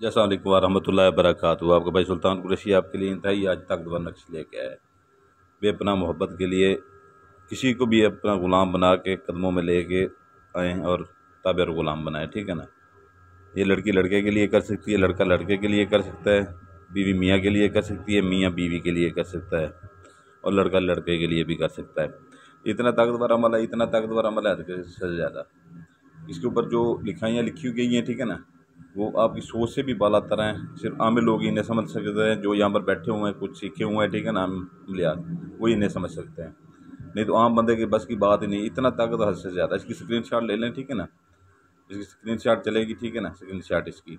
अस्सलाम वालेकुम वरहमतुल्लाहि वबरकातुहू। आपका भाई सुल्तान कुरैशी आपके लिए इंतहाई आज ताकतवर नक्श लेके आया है। बेपनाह मोहब्बत के लिए किसी को भी अपना ग़ुलाम बना के कदमों में लेके आएँ और ताबे और ग़ुलाम बनाए, ठीक है ना। ये लड़की लड़के के लिए कर सकती है, लड़का लड़के के लिए कर सकता है, बीवी मियाँ के लिए कर सकती है, मियाँ बीवी के लिए कर सकता है, और लड़का लड़के के लिए भी कर सकता है। इतना ताकतवर अमल है, इतना ताकतवर अमल है हद से ज़्यादा। इसके ऊपर जो लिखाइयाँ लिखी गई हैं, ठीक है ना, वो आपकी सोच से भी बाला तर हैं। सिर्फ आम लोग इन्हें समझ सकते हैं, जो यहाँ पर बैठे हुए हैं, कुछ सीखे हुए हैं, ठीक है ना, अमलियात, वो इन्हें समझ सकते हैं। नहीं तो आम बंदे के बस की बात ही नहीं। इतना ताकत हद से ज़्यादा। इसकी स्क्रीनशॉट ले लें, ठीक है ना, इसकी स्क्रीनशॉट चलेगी, ठीक है ना, स्क्रीनशॉट इसकी।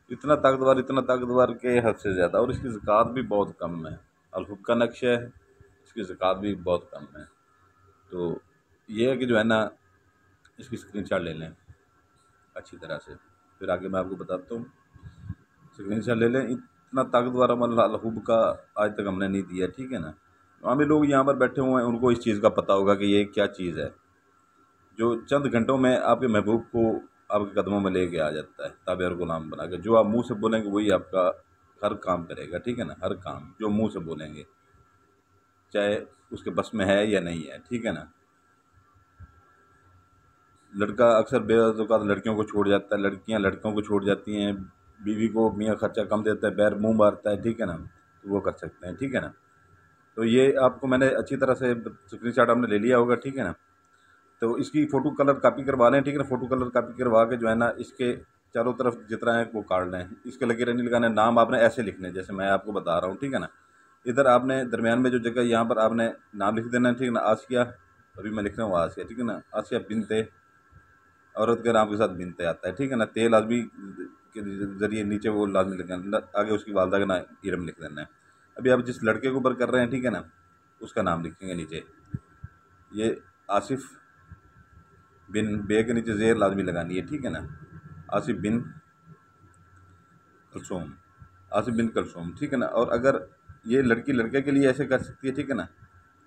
इतना ताकतवर के हद से ज़्यादा। और इसकी ज़कात भी बहुत कम है। अलहुब का नक्शा है, इसकी ज़कात भी बहुत कम है। तो ये है कि जो है ना, इसकी स्क्रीनशॉट ले लें अच्छी तरह से, फिर आगे मैं आपको बताता हूँ। स्क्रीनशॉट ले लें। इतना ताकतवर अमल अलहुब का आज तक हमने नहीं दिया, ठीक है ना। आम लोग यहाँ पर बैठे हुए हैं, उनको इस चीज़ का पता होगा कि ये क्या चीज़ है, जो चंद घंटों में आपके महबूब को आपके कदमों में लेके आ जाता है, ताबे और ग़ुलाम बना के। जो आप मुँह से बोलेंगे वही आपका हर काम करेगा, ठीक है ना। हर काम जो मुँह से बोलेंगे, चाहे उसके बस में है या नहीं है, ठीक है ना। लड़का अक्सर बेवजह लड़कियों को छोड़ जाता है, लड़कियां लड़कों को छोड़ जाती हैं। बीवी को मियाँ खर्चा कम देता है, बैर मुंह मारता है, ठीक है ना, तो वो कर सकते हैं, ठीक है ना। तो ये आपको मैंने अच्छी तरह से स्क्रीनशॉट आपने ले लिया होगा, ठीक है ना। तो इसकी फ़ोटो कलर कॉपी करवा लें, ठीक है ना। फ़ोटो कलर कॉपी करवा के जो है ना, इसके चारों तरफ जितना है वो काट लें। इसके लकीरें नहीं लगाने, नाम आपने ऐसे लिखने जैसे मैं आपको बता रहा हूँ, ठीक है ना। इधर आपने दरमियान में जो जगह, यहाँ पर आपने नाम लिख देना है, ठीक है ना। आसिया, अभी मैं लिख रहा हूँ आसिया, ठीक है ना। आसिया बिनते, औरत के नाम के साथ बिनते आता है, ठीक है ना। तेल आदमी के ज़रिए नीचे वो लाजमी लिखना, आगे उसकी वालदा का नाम इरम लिख देना है। अभी आप जिस लड़के के ऊपर कर रहे हैं, ठीक है ना, उसका नाम लिखेंगे नीचे। ये आसिफ बिन, बे के नीचे ज़ेर लाजमी लगानी है, ठीक है ना। आसिफ बिन कलसूम, आसिफ बिन कलसूम, ठीक है ना। और अगर ये लड़की लड़के के लिए ऐसे कर सकती है, ठीक है ना।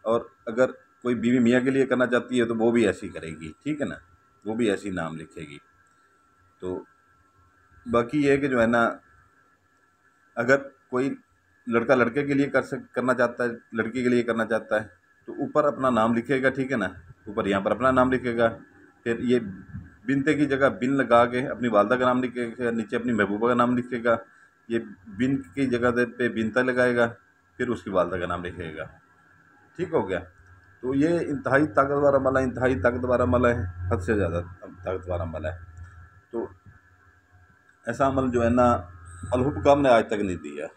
और अगर कोई बीवी मियाँ के लिए करना चाहती है तो वो भी ऐसी करेगी, ठीक है ना, वो भी ऐसी नाम लिखेगी। तो बाकी ये है कि जो है ना, अगर कोई लड़का लड़के के लिए करना चाहता है, लड़की के लिए करना चाहता है, तो ऊपर अपना नाम लिखेगा, ठीक है ना। ऊपर यहाँ पर अपना नाम लिखेगा, फिर ये बिनते की जगह बिन लगा के अपनी वालदा का नाम लिखेगा, नीचे अपनी महबूबा का नाम लिखेगा। ये बिन की जगह पे बिनता लगाएगा, फिर उसकी वालदा का नाम लिखेगा, ठीक हो गया। तो ये इंतहाई ताकतवर अमल है, इंतहाई ताकतवर अमल है, हद से ज़्यादा ताकतवर अमल है। तो ऐसा अमल जो है ना, अलहुब का हमने आज तक नहीं दिया।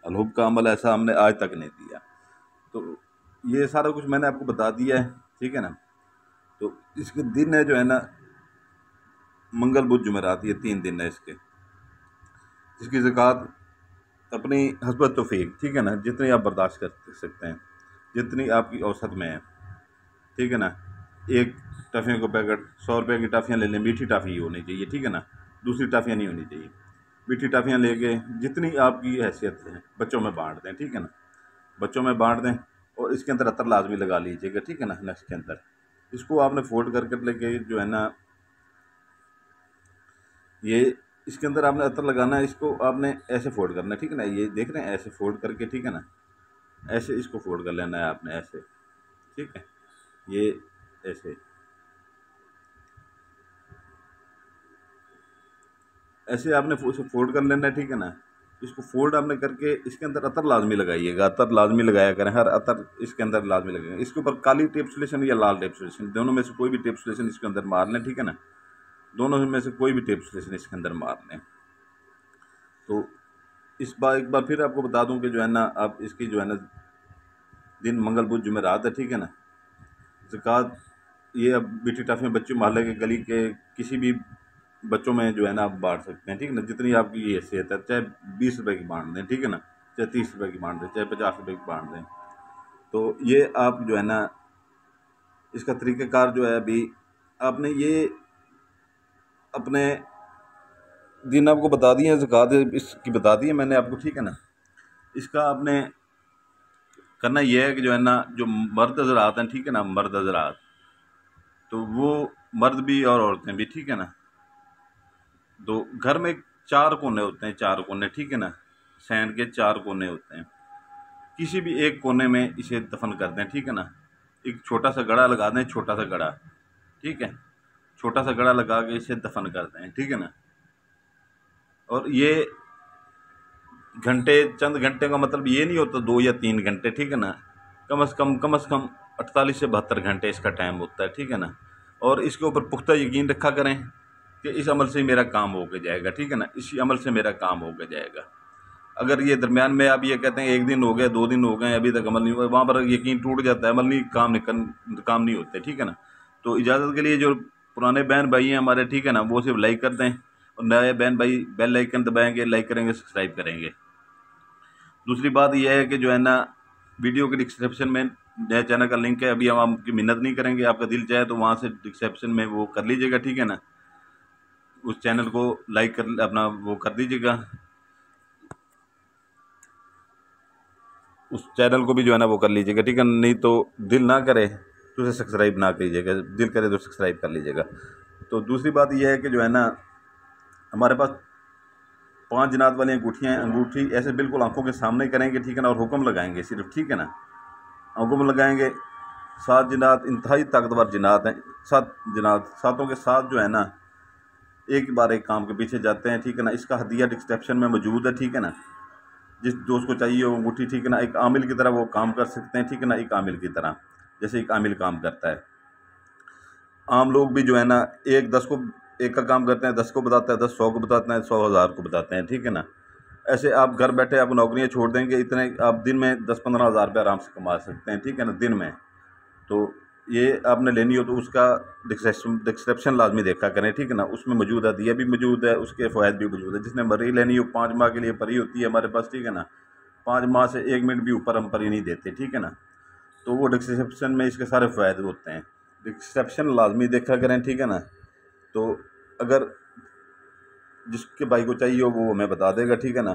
अलहुब का अमल ऐसा हमने आज तक नहीं दिया। तो ये सारा कुछ मैंने आपको बता दिया है, ठीक है ना। तो इसके दिन है जो है ना, मंगल बुध जुमेरात, ये 3 दिन है इसके। इसकी ज़कात अपनी हस्बत तौफीक, ठीक है ना, जितनी आप बर्दाश्त कर सकते हैं, जितनी आपकी औसत में है, ठीक है ना। एक टॉफ़ियों का पैकेट 100 रुपये की टॉफ़ियाँ ले लें, मीठी टॉफ़ी होनी चाहिए, ठीक है ना, दूसरी टॉफ़ियाँ नहीं होनी चाहिए। मीठी टॉफ़ियाँ लेके जितनी आपकी हैसियत है बच्चों में बांट दें, ठीक है ना, बच्चों में बांट दें। और इसके अंदर अतर लाजमी लगा लीजिएगा, ठीक है ना। नक्श के अंदर इसको आपने फोल्ड करके लेके जो है ना, ये इसके अंदर आपने अतर लगाना है। इसको आपने ऐसे फोल्ड करना है, ठीक है ना। ये देख रहे हैं, ऐसे फोल्ड करके, ठीक है ना, ऐसे इसको फोल्ड कर लेना है आपने, ऐसे, ठीक है। ये ऐसे ऐसे आपने इसे फोल्ड कर लेना है, ठीक है ना। इसको फोल्ड आपने करके इसके अंदर अतर लाजमी लगाइएगा, अतर लाजमी लगाया करें, हर अतर इसके अंदर लाजमी लगेगा। इसके ऊपर काली टेप सोल्यूशन या लाल टेप सोल्यूशन, दोनों में से कोई भी टेप सोल्यूशन इसके अंदर मार लें, ठीक है ना। दोनों में से कोई भी टेप सोल्यूशन इसके अंदर मार लें। तो इस बार एक बार फिर आपको बता दूं कि जो है ना, आप इसकी जो है ना, दिन मंगल बुध जुमेरात है, ठीक है ना। ज़कात ये अब मीठी टॉफ़ियाँ बच्चे मोहल्ले के गली के किसी भी बच्चों में जो है ना, आप बांट सकते हैं, ठीक है ना। जितनी आपकी ये हैसियत है, चाहे 20 रुपये की बांट दें, ठीक है ना, चाहे 30 रुपये की बांट दें, चाहे 50 रुपये की बांट दें। तो ये आप जो है ना, इसका तरीक़ाकार जो है, अभी आपने ये अपने दिन आपको बता दिए हैं, ज़कात इसकी बता दी है मैंने आपको, ठीक है ना। इसका आपने करना यह है कि जो है ना, जो मर्द हज़रात हैं, ठीक है ना, मर्द हज़रात, तो वो मर्द भी और औरतें भी, ठीक है ना। तो घर में 4 कोने होते हैं, 4 कोने, ठीक है ना। सैंड के 4 कोने होते हैं, किसी भी एक कोने में इसे दफन कर दें, ठीक है ना। एक छोटा सा गड़ा लगा दें, छोटा सा गड़ा, ठीक है, छोटा सा गड़ा लगा के इसे दफन कर दें, ठीक है ना। और ये घंटे, चंद घंटे का मतलब ये नहीं होता 2 या 3 घंटे, ठीक है ना। कम से कम 48 से 72 घंटे इसका टाइम होता है, ठीक है ना। और इसके ऊपर पुख्ता यकीन रखा करें कि इस अमल से मेरा काम हो के जाएगा, ठीक है ना, इसी अमल से मेरा काम हो के जाएगा। अगर ये दरमियान में आप ये कहते हैं 1 दिन हो गया, 2 दिन हो गए, अभी तक अमल नहीं हुआ, वहाँ पर यकीन टूट जाता है, अमल नहीं, काम नहीं होते, ठीक है ना। तो इजाज़त के लिए जो पुराने बहन भाई हैं हमारे, ठीक है ना, वो सिर्फ लाइक कर दें, और नए बहन भाई बेल आइकन दबाएंगे, लाइक करेंगे, सब्सक्राइब करेंगे। दूसरी बात यह है कि जो है ना, वीडियो के डिस्क्रिप्शन में नए चैनल का लिंक है, अभी हम आपकी मिन्नत नहीं करेंगे, आपका दिल चाहे तो वहाँ से डिस्क्रिप्शन में वो कर लीजिएगा, ठीक है ना। उस चैनल को लाइक कर, अपना वो कर दीजिएगा, उस चैनल को भी जो है ना वो कर लीजिएगा, ठीक है। नहीं तो दिल ना करे तो उसे सब्सक्राइब ना कीजिएगा, दिल करे तो सब्सक्राइब कर लीजिएगा। तो दूसरी बात यह है कि जो है ना, हमारे पास 5 जनात वाली अंगूठियाँ हैं, अंगूठी ऐसे बिल्कुल आंखों के सामने करेंगे, ठीक है ना, और हुक्म लगाएंगे सिर्फ, ठीक है ना, हुक्म लगाएंगे। 7 जनात इंतहाई ताकतवर जनात हैं, 7 जनात, सातों के साथ जो है ना एक बार एक काम के पीछे जाते हैं, ठीक है ना। इसका हदिया डिस्क्रिप्शन में मौजूद है, ठीक है ना। जिस दोस्त को चाहिए वो अंगूठी, ठीक है ना, एक आमिल की तरह वो काम कर सकते हैं, ठीक है ना, एक आमिल की तरह, जैसे एक आमिल काम करता है। आम लोग भी जो है ना, एक का काम करते हैं, 10 को बताते हैं, 10 100 को बताते हैं, 100 1000 को बताते हैं, ठीक है ना। ऐसे आप घर बैठे आप नौकरियां छोड़ देंगे, इतने आप दिन में 10-15 हज़ार रुपये आराम से कमा सकते हैं, ठीक है ना, दिन में। तो ये आपने लेनी हो तो उसका डिस्क्रिप्शन लाजमी देखा करें, ठीक है ना, उसमें मौजूद है, दिया भी मौजूद है, उसके फ़ायद भी मौजूद है। जिसने परी लेनी हो 5 माह के लिए परी होती है हमारे पास, ठीक है ना, 5 माह से 1 मिनट भी ऊपर हम परी नहीं देते, ठीक है ना। तो वो डिस्क्रिप्शन में इसके सारे फ़ायदे होते हैं, डिस्क्रिप्शन लाजमी देखा करें, ठीक है ना। तो अगर जिसके भाई को चाहिए हो वो हमें बता देगा, ठीक है ना,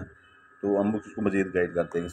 तो हम उसको मज़ीद गाइड करते हैं।